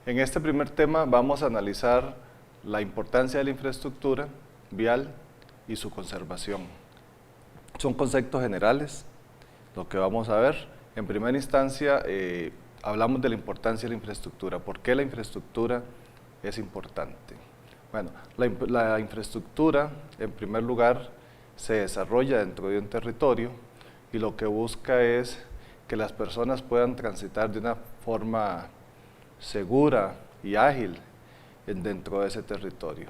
En este primer tema vamos a analizar la importancia de la infraestructura vial y su conservación. Son conceptos generales lo que vamos a ver. En primera instancia hablamos de la importancia de la infraestructura. ¿Por qué la infraestructura es importante? Bueno, la infraestructura en primer lugar se desarrolla dentro de un territorio y lo que busca es que las personas puedan transitar de una forma segura y ágil dentro de ese territorio.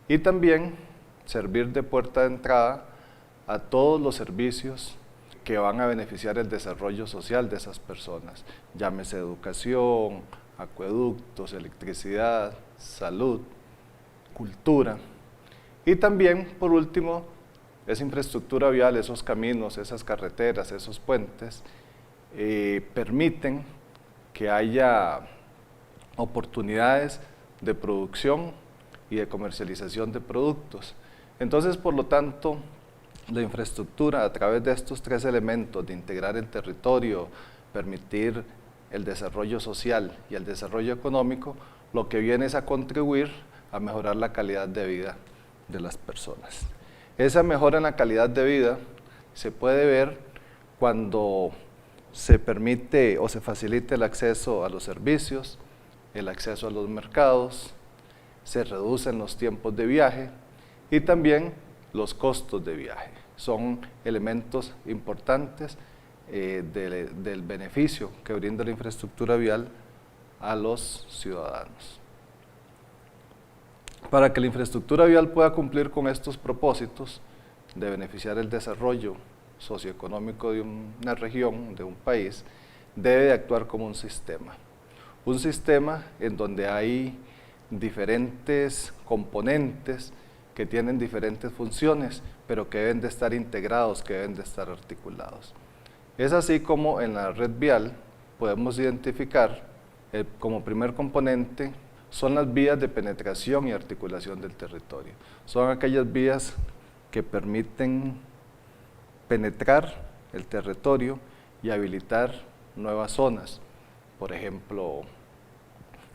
Y también servir de puerta de entrada a todos los servicios que van a beneficiar el desarrollo social de esas personas, llámese educación, acueductos, electricidad, salud, cultura. Y también, por último, esa infraestructura vial, esos caminos, esas carreteras, esos puentes, permiten que haya oportunidades de producción y de comercialización de productos. Entonces, por lo tanto, la infraestructura a través de estos tres elementos de integrar el territorio, permitir el desarrollo social y el desarrollo económico, lo que viene es a contribuir a mejorar la calidad de vida de las personas. Esa mejora en la calidad de vida se puede ver cuando se permite o se facilita el acceso a los servicios, el acceso a los mercados, se reducen los tiempos de viaje y también los costos de viaje. Son elementos importantes del beneficio que brinda la infraestructura vial a los ciudadanos. Para que la infraestructura vial pueda cumplir con estos propósitos de beneficiar el desarrollo socioeconómico de una región, de un país, debe de actuar como un sistema. Un sistema en donde hay diferentes componentes que tienen diferentes funciones, pero que deben de estar integrados, que deben de estar articulados. Es así como en la red vial podemos identificar como primer componente son las vías de penetración y articulación del territorio. Son aquellas vías que permiten penetrar el territorio y habilitar nuevas zonas. Por ejemplo,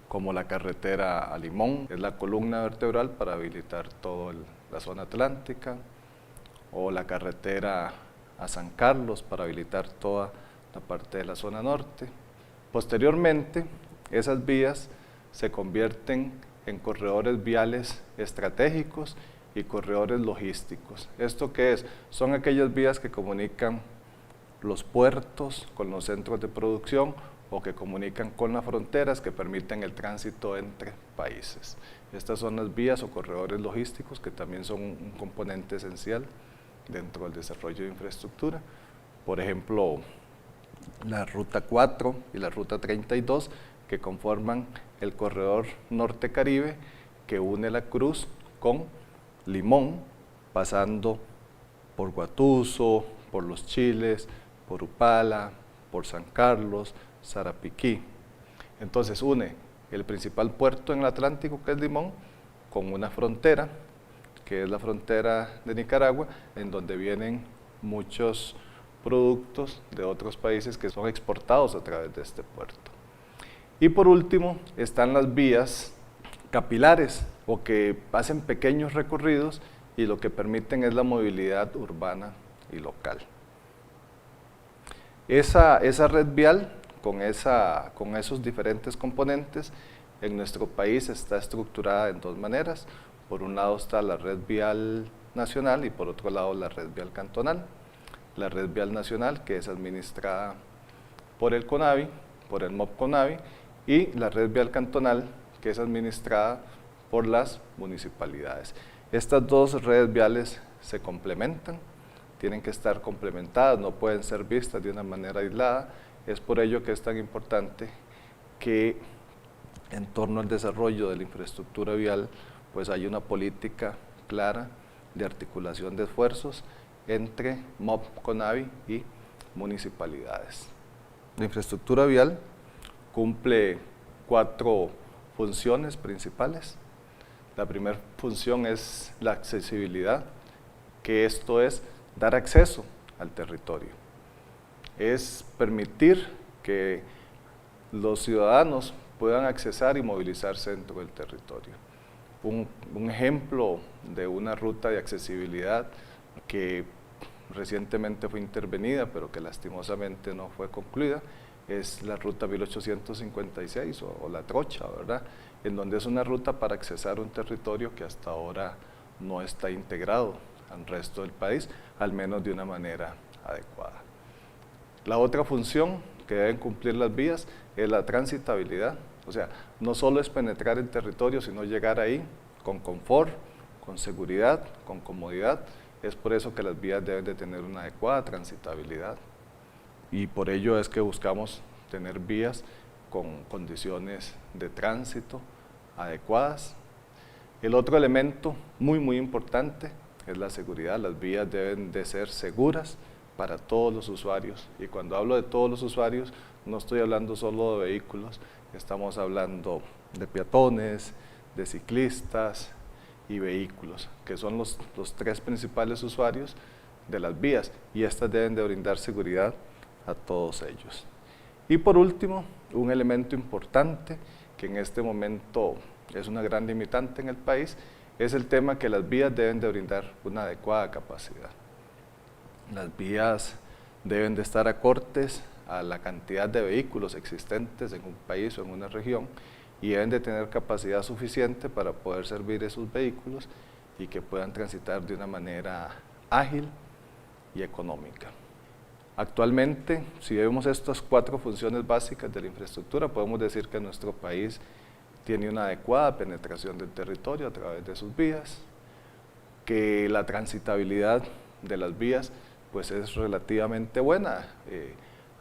como la carretera a Limón, es la columna vertebral para habilitar toda la zona atlántica, o la carretera a San Carlos para habilitar toda la parte de la zona norte. Posteriormente, esas vías se convierten en corredores viales estratégicos y corredores logísticos. ¿Esto qué es? Son aquellas vías que comunican los puertos con los centros de producción o que comunican con las fronteras que permiten el tránsito entre países. Estas son las vías o corredores logísticos que también son un componente esencial dentro del desarrollo de infraestructura. Por ejemplo, la Ruta 4 y la Ruta 32 que conforman el corredor norte-caribe que une la Cruz con Limón, pasando por Guatuso, por Los Chiles, por Upala, por San Carlos, Sarapiquí. Entonces une el principal puerto en el Atlántico, que es Limón, con una frontera, que es la frontera de Nicaragua, en donde vienen muchos productos de otros países que son exportados a través de este puerto. Y por último están las vías capilares o que hacen pequeños recorridos y lo que permiten es la movilidad urbana y local. Esa red vial con esos diferentes componentes en nuestro país está estructurada en dos maneras. Por un lado está la red vial nacional y por otro lado la red vial cantonal. La red vial nacional, que es administrada por el CONAVI, por el MOP CONAVI, y la red vial cantonal, que es administrada por las municipalidades. Estas dos redes viales se complementan, tienen que estar complementadas, no pueden ser vistas de una manera aislada. Es por ello que es tan importante que en torno al desarrollo de la infraestructura vial pues hay una política clara de articulación de esfuerzos entre MOP, CONAVI y municipalidades. La infraestructura vial cumple 4 funciones principales. La primera función es la accesibilidad, que esto es dar acceso al territorio. Es permitir que los ciudadanos puedan accesar y movilizarse dentro del territorio. Un ejemplo de una ruta de accesibilidad que recientemente fue intervenida, pero que lastimosamente no fue concluida, es la ruta 1856 o la Trocha, ¿verdad? En donde es una ruta para accesar un territorio que hasta ahora no está integrado al resto del país, al menos de una manera adecuada. La otra función que deben cumplir las vías es la transitabilidad, o sea, no solo es penetrar el territorio, sino llegar ahí con confort, con seguridad, con comodidad. Es por eso que las vías deben de tener una adecuada transitabilidad y por ello es que buscamos tener vías con condiciones de tránsito adecuadas. El otro elemento muy importante es la seguridad. Las vías deben de ser seguras para todos los usuarios, y cuando hablo de todos los usuarios no estoy hablando solo de vehículos, estamos hablando de peatones, de ciclistas y vehículos, que son los tres principales usuarios de las vías, y estas deben de brindar seguridad a todos ellos. Y por último, un elemento importante que en este momento es una gran limitante en el país, es el tema que las vías deben de brindar una adecuada capacidad. Las vías deben de estar acordes a la cantidad de vehículos existentes en un país o en una región, y deben de tener capacidad suficiente para poder servir esos vehículos y que puedan transitar de una manera ágil y económica. Actualmente, si vemos estas cuatro funciones básicas de la infraestructura, podemos decir que nuestro país tiene una adecuada penetración del territorio a través de sus vías, que la transitabilidad de las vías pues es relativamente buena.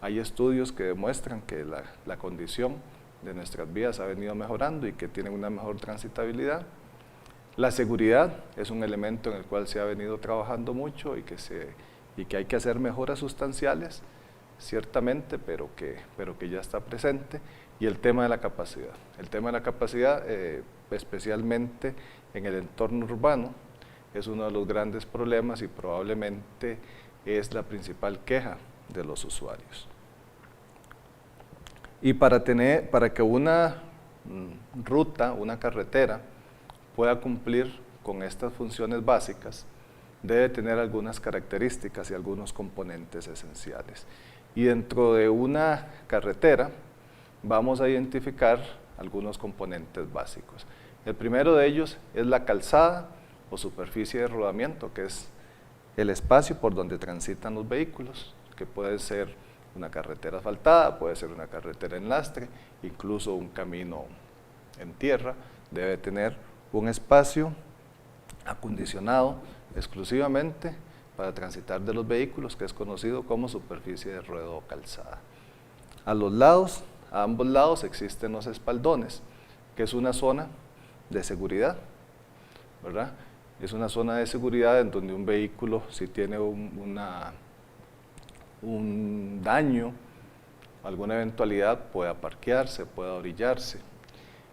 Hay estudios que demuestran que la condición de nuestras vías ha venido mejorando y que tienen una mejor transitabilidad. La seguridad es un elemento en el cual se ha venido trabajando mucho y que hay que hacer mejoras sustanciales, ciertamente, pero que ya está presente. Y el tema de la capacidad. El tema de la capacidad, especialmente en el entorno urbano, es uno de los grandes problemas y probablemente es la principal queja de los usuarios. Y para que una ruta, una carretera, pueda cumplir con estas funciones básicas, debe tener algunas características y algunos componentes esenciales. Y dentro de una carretera vamos a identificar algunos componentes básicos. El primero de ellos es la calzada o superficie de rodamiento, que es el espacio por donde transitan los vehículos, que puede ser una carretera asfaltada, puede ser una carretera en lastre, incluso un camino en tierra. Debe tener un espacio acondicionado exclusivamente para transitar de los vehículos, que es conocido como superficie de ruedo o calzada. A ambos lados existen los espaldones, que es una zona de seguridad, ¿verdad? Es una zona de seguridad en donde un vehículo, si tiene un daño, alguna eventualidad, pueda parquearse, pueda orillarse.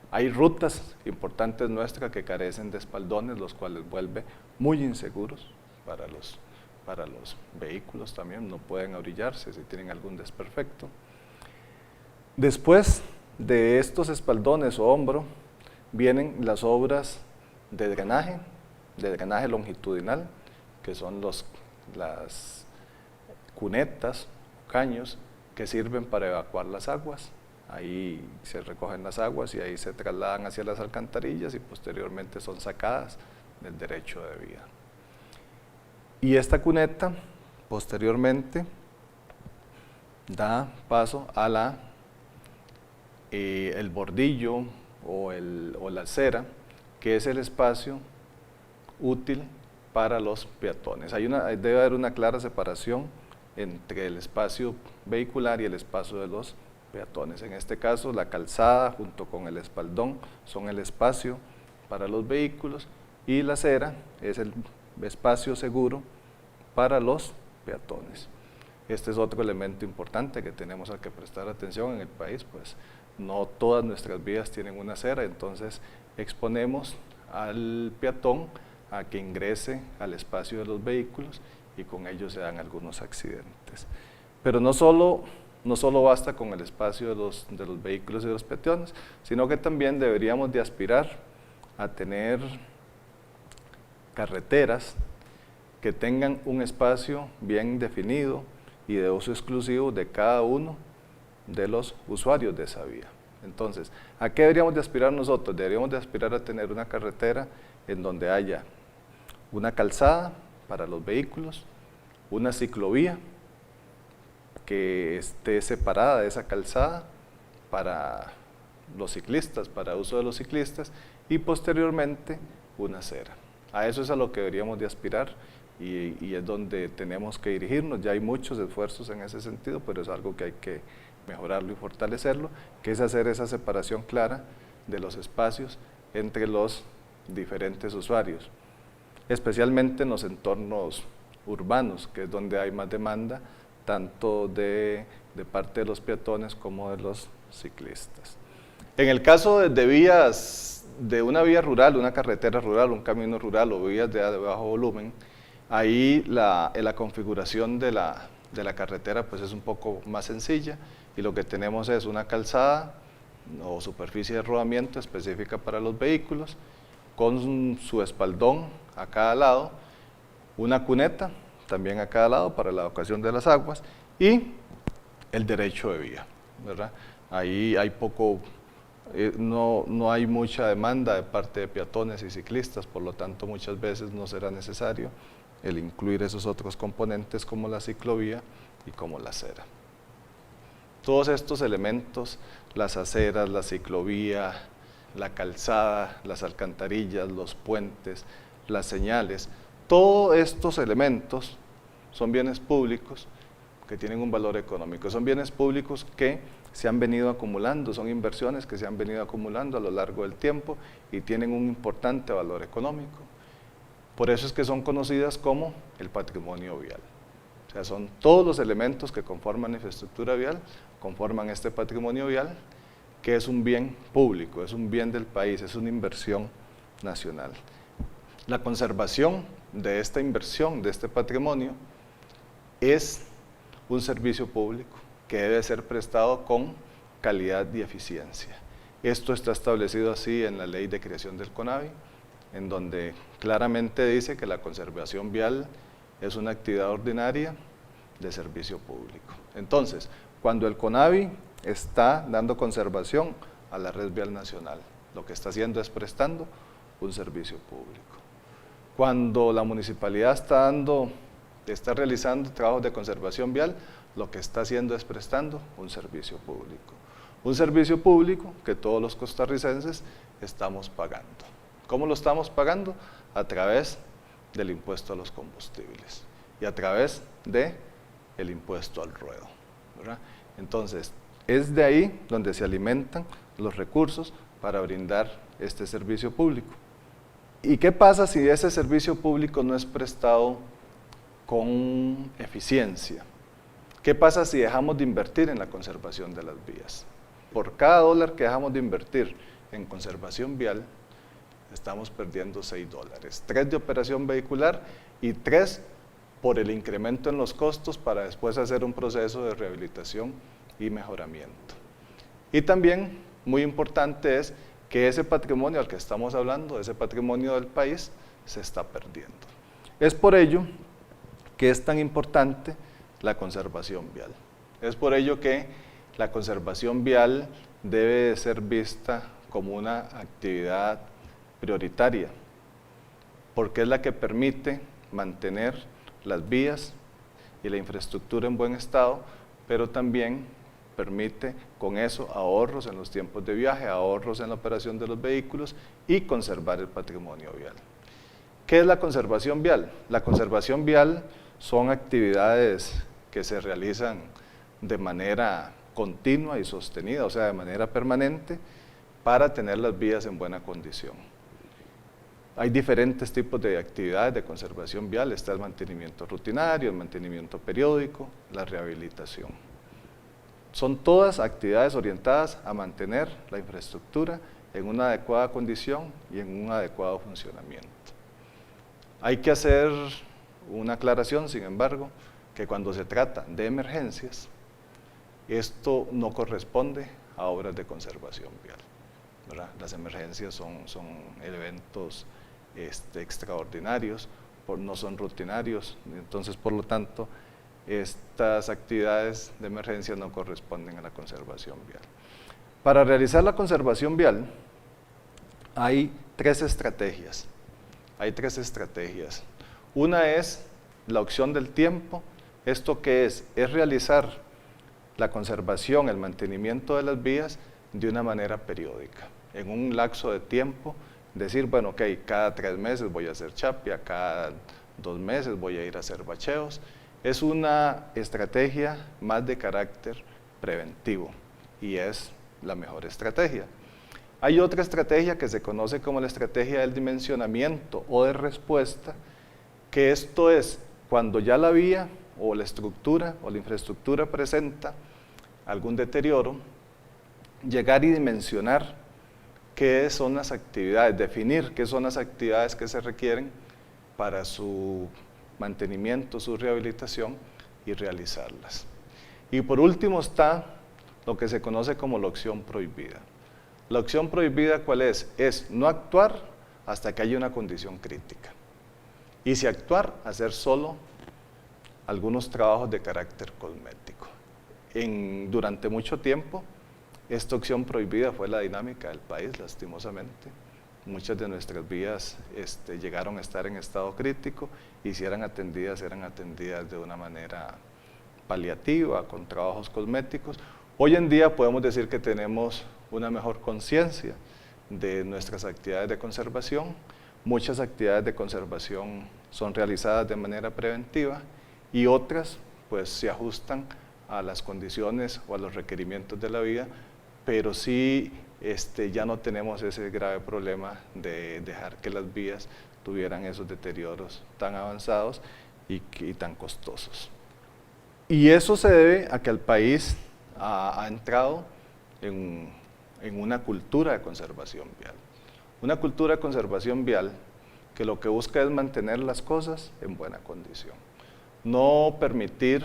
Hay rutas importantes nuestras que carecen de espaldones, los cuales vuelve muy inseguros para los vehículos también, no pueden orillarse si tienen algún desperfecto. Después de estos espaldones o hombro, vienen las obras de drenaje longitudinal, que son las cunetas, caños, que sirven para evacuar las aguas. Ahí se recogen las aguas y ahí se trasladan hacia las alcantarillas y posteriormente son sacadas del derecho de vía. Y esta cuneta posteriormente da paso a el bordillo o la acera, que es el espacio útil para los peatones. Debe haber una clara separación entre el espacio vehicular y el espacio de los peatones. En este caso, la calzada junto con el espaldón son el espacio para los vehículos y la acera es el espacio seguro para los peatones. Este es otro elemento importante que tenemos que prestar atención en el país, pues no todas nuestras vías tienen una acera, entonces exponemos al peatón a que ingrese al espacio de los vehículos y con ello se dan algunos accidentes. Pero no solo basta con el espacio de los vehículos y de los peatones, sino que también deberíamos de aspirar a tener carreteras que tengan un espacio bien definido y de uso exclusivo de cada uno de los usuarios de esa vía. Entonces, ¿a qué deberíamos de aspirar nosotros? Deberíamos de aspirar a tener una carretera en donde haya una calzada para los vehículos, una ciclovía que esté separada de esa calzada para los ciclistas, para uso de los ciclistas, y posteriormente una acera. A eso es a lo que deberíamos de aspirar y es donde tenemos que dirigirnos. Ya hay muchos esfuerzos en ese sentido, pero es algo que hay que mejorarlo y fortalecerlo, que es hacer esa separación clara de los espacios entre los diferentes usuarios, especialmente en los entornos urbanos, que es donde hay más demanda, tanto de parte de los peatones como de los ciclistas. En el caso de una vía rural, una carretera rural, un camino rural o vías de bajo volumen, ahí la configuración de la carretera pues es un poco más sencilla y lo que tenemos es una calzada o superficie de rodamiento específica para los vehículos, con su espaldón a cada lado, una cuneta también a cada lado para la evacuación de las aguas y el derecho de vía, ¿verdad? Ahí hay no hay mucha demanda de parte de peatones y ciclistas, por lo tanto muchas veces no será necesario el incluir esos otros componentes como la ciclovía y como la acera. Todos estos elementos, las aceras, la ciclovía, la calzada, las alcantarillas, los puentes, las señales, todos estos elementos son bienes públicos que tienen un valor económico, son bienes públicos que se han venido acumulando, son inversiones que se han venido acumulando a lo largo del tiempo y tienen un importante valor económico. Por eso es que son conocidas como el patrimonio vial. O sea, son todos los elementos que conforman la infraestructura vial, conforman este patrimonio vial, que es un bien público, es un bien del país, es una inversión nacional. La conservación de esta inversión, de este patrimonio, es un servicio público que debe ser prestado con calidad y eficiencia. Esto está establecido así en la ley de creación del CONAVI, en donde claramente dice que la conservación vial es una actividad ordinaria de servicio público. Entonces, cuando el CONAVI está dando conservación a la red vial nacional, lo que está haciendo es prestando un servicio público. Cuando la municipalidad está realizando trabajos de conservación vial, lo que está haciendo es prestando un servicio público. Un servicio público que todos los costarricenses estamos pagando. ¿Cómo lo estamos pagando? A través del impuesto a los combustibles y a través del impuesto al ruedo, ¿verdad? Entonces, es de ahí donde se alimentan los recursos para brindar este servicio público. ¿Y qué pasa si ese servicio público no es prestado con eficiencia? ¿Qué pasa si dejamos de invertir en la conservación de las vías? Por cada dólar que dejamos de invertir en conservación vial, estamos perdiendo $6. 3 de operación vehicular y 3 por el incremento en los costos para después hacer un proceso de rehabilitación y mejoramiento. Y también, muy importante es que ese patrimonio al que estamos hablando, ese patrimonio del país, se está perdiendo. Es por ello que es tan importante la conservación vial. Es por ello que la conservación vial debe de ser vista como una actividad prioritaria, porque es la que permite mantener las vías y la infraestructura en buen estado, pero también permite con eso ahorros en los tiempos de viaje, ahorros en la operación de los vehículos y conservar el patrimonio vial. ¿Qué es la conservación vial? La conservación vial son actividades que se realizan de manera continua y sostenida, o sea, de manera permanente, para tener las vías en buena condición. Hay diferentes tipos de actividades de conservación vial, está el mantenimiento rutinario, el mantenimiento periódico, la rehabilitación. Son todas actividades orientadas a mantener la infraestructura en una adecuada condición y en un adecuado funcionamiento. Hay que hacer una aclaración, sin embargo, que cuando se trata de emergencias, esto no corresponde a obras de conservación vial, ¿verdad? Las emergencias son eventos extraordinarios, no son rutinarios, entonces por lo tanto estas actividades de emergencia no corresponden a la conservación vial. Para realizar la conservación vial hay tres estrategias. Una es la opción del tiempo. ¿Esto qué es? Es realizar la conservación, el mantenimiento de las vías de una manera periódica, en un lapso de tiempo, decir, bueno, ok, cada 3 meses voy a hacer chapia, cada 2 meses voy a ir a hacer bacheos. Es una estrategia más de carácter preventivo y es la mejor estrategia. Hay otra estrategia que se conoce como la estrategia del dimensionamiento o de respuesta, que esto es cuando ya la vía o la estructura o la infraestructura presenta algún deterioro, llegar y dimensionar qué son las actividades, definir qué son las actividades que se requieren para su mantenimiento, su rehabilitación y realizarlas. Y por último está lo que se conoce como la opción prohibida. La opción prohibida, ¿cuál es? Es no actuar hasta que haya una condición crítica. Y si actuar, hacer solo algunos trabajos de carácter cosmético. Durante mucho tiempo, esta opción prohibida fue la dinámica del país, lastimosamente. Muchas de nuestras vías llegaron a estar en estado crítico y si eran atendidas de una manera paliativa, con trabajos cosméticos. Hoy en día podemos decir que tenemos una mejor conciencia de nuestras actividades de conservación. Muchas actividades de conservación son realizadas de manera preventiva y otras pues se ajustan a las condiciones o a los requerimientos de la vía, pero sí ya no tenemos ese grave problema de dejar que las vías tuvieran esos deterioros tan avanzados y tan costosos. Y eso se debe a que el país ha entrado en una cultura de conservación vial. Una cultura de conservación vial que lo que busca es mantener las cosas en buena condición. No permitir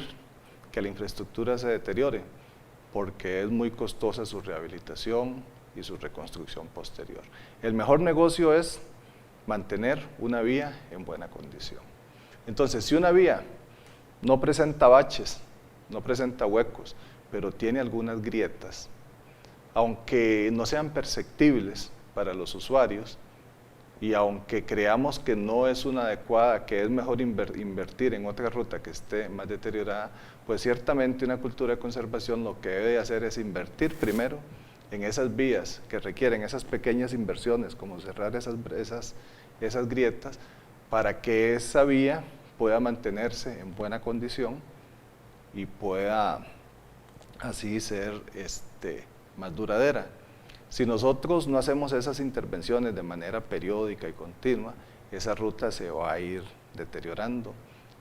que la infraestructura se deteriore, porque es muy costosa su rehabilitación y su reconstrucción posterior. El mejor negocio es mantener una vía en buena condición. Entonces, si una vía no presenta baches, no presenta huecos, pero tiene algunas grietas, aunque no sean perceptibles para los usuarios, y aunque creamos que no es una adecuada, que es mejor invertir en otra ruta que esté más deteriorada, pues ciertamente una cultura de conservación lo que debe hacer es invertir primero en esas vías que requieren esas pequeñas inversiones, como cerrar esas grietas, para que esa vía pueda mantenerse en buena condición y pueda así ser más duradera. Si nosotros no hacemos esas intervenciones de manera periódica y continua, esa ruta se va a ir deteriorando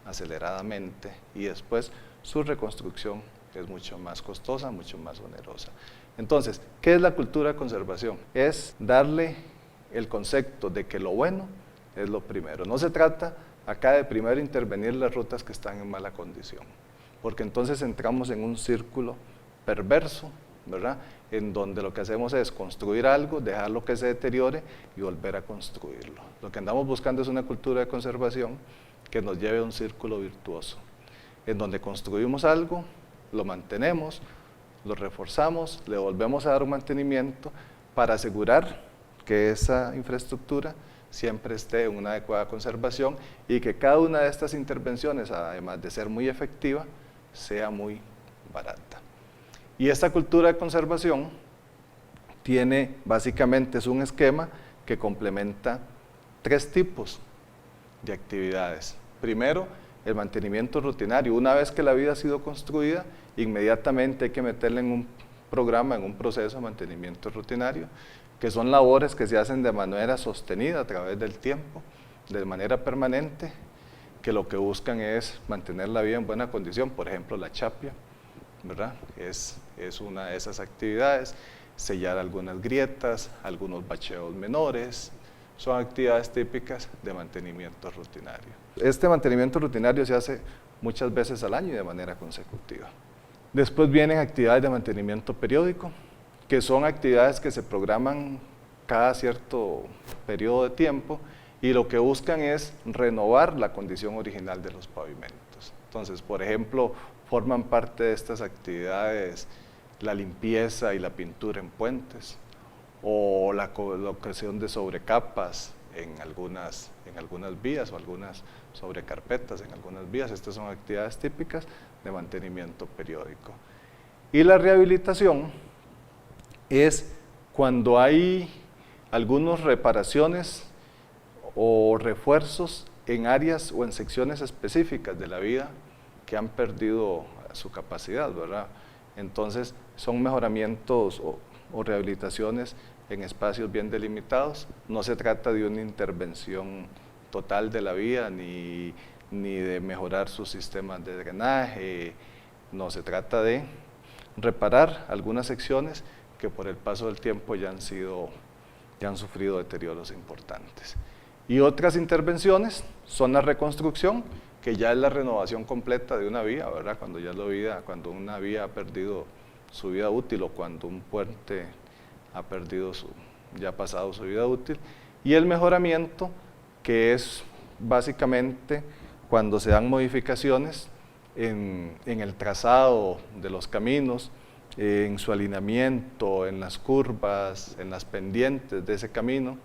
aceleradamente y después su reconstrucción es mucho más costosa, mucho más onerosa. Entonces, ¿qué es la cultura de conservación? Es darle el concepto de que lo bueno es lo primero. No se trata acá de primero intervenir las rutas que están en mala condición, porque entonces entramos en un círculo perverso, ¿verdad? En donde lo que hacemos es construir algo, dejarlo que se deteriore y volver a construirlo. Lo que andamos buscando es una cultura de conservación que nos lleve a un círculo virtuoso, en donde construimos algo, lo mantenemos, lo reforzamos, le volvemos a dar un mantenimiento para asegurar que esa infraestructura siempre esté en una adecuada conservación y que cada una de estas intervenciones, además de ser muy efectiva, sea muy barata. Y esta cultura de conservación tiene, básicamente, es un esquema que complementa 3 tipos de actividades. Primero, el mantenimiento rutinario. Una vez que la vía ha sido construida, inmediatamente hay que meterla en un programa, en un proceso de mantenimiento rutinario, que son labores que se hacen de manera sostenida a través del tiempo, de manera permanente, que lo que buscan es mantener la vía en buena condición, por ejemplo, la chapia, ¿verdad? Es una de esas actividades. sellar algunas grietas, algunos bacheos menores. Son actividades típicas de mantenimiento rutinario. Este mantenimiento rutinario se hace muchas veces al año y de manera consecutiva. Después vienen actividades de mantenimiento periódico, que son actividades que se programan cada cierto periodo de tiempo y lo que buscan es renovar la condición original de los pavimentos. Entonces, por ejemplo, forman parte de estas actividades la limpieza y la pintura en puentes, o la colocación de sobrecapas en algunas vías o algunas sobrecarpetas en algunas vías. Estas son actividades típicas de mantenimiento periódico. Y la rehabilitación es cuando hay algunas reparaciones o refuerzos en áreas o en secciones específicas de la vía que han perdido su capacidad, ¿verdad? Entonces son mejoramientos o rehabilitaciones en espacios bien delimitados. No se trata de una intervención total de la vía ni de mejorar sus sistemas de drenaje, no, se trata de reparar algunas secciones que por el paso del tiempo ya han sufrido deterioros importantes. Y otras intervenciones son la reconstrucción, que ya es la renovación completa de una vía, ¿verdad? Cuando una vía ha perdido su vida útil o cuando un puente ya ha pasado su vida útil. Y el mejoramiento, que es básicamente cuando se dan modificaciones en el trazado de los caminos, en su alineamiento, en las curvas, en las pendientes de ese camino,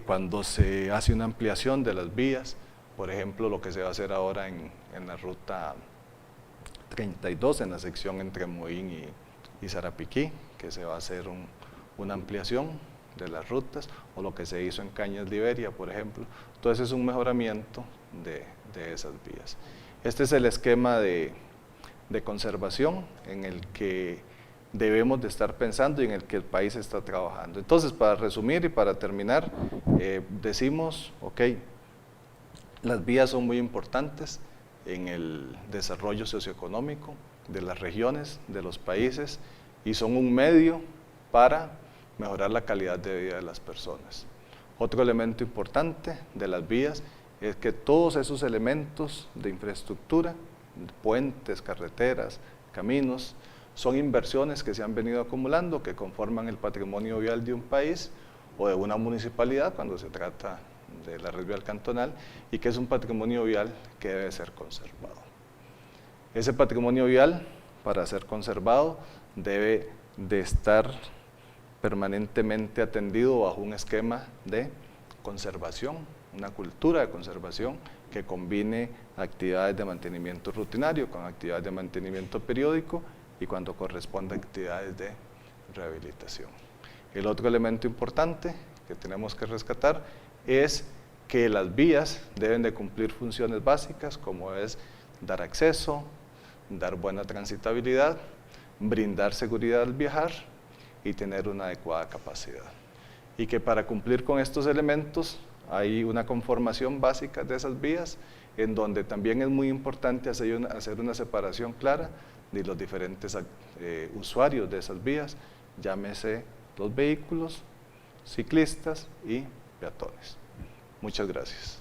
cuando se hace una ampliación de las vías, por ejemplo, lo que se va a hacer ahora en la ruta 32, en la sección entre Moín y Sarapiquí, que se va a hacer una ampliación de las rutas, o lo que se hizo en Cañas Liberia, por ejemplo. Entonces es un mejoramiento de esas vías. Este es el esquema de conservación en el que debemos de estar pensando y en el que el país está trabajando. Entonces, para resumir y para terminar, decimos, ok, las vías son muy importantes en el desarrollo socioeconómico de las regiones, de los países, y son un medio para mejorar la calidad de vida de las personas. Otro elemento importante de las vías es que todos esos elementos de infraestructura, puentes, carreteras, caminos, son inversiones que se han venido acumulando, que conforman el patrimonio vial de un país o de una municipalidad cuando se trata de la red vial cantonal, y que es un patrimonio vial que debe ser conservado. Ese patrimonio vial, para ser conservado, debe de estar permanentemente atendido bajo un esquema de conservación, una cultura de conservación que combine actividades de mantenimiento rutinario con actividades de mantenimiento periódico y cuando corresponda actividades de rehabilitación. El otro elemento importante que tenemos que rescatar es que las vías deben de cumplir funciones básicas como es dar acceso, dar buena transitabilidad, brindar seguridad al viajar y tener una adecuada capacidad. Y que para cumplir con estos elementos hay una conformación básica de esas vías en donde también es muy importante hacer una separación clara de los diferentes usuarios de esas vías, llámese los vehículos, ciclistas y peatones. Muchas gracias.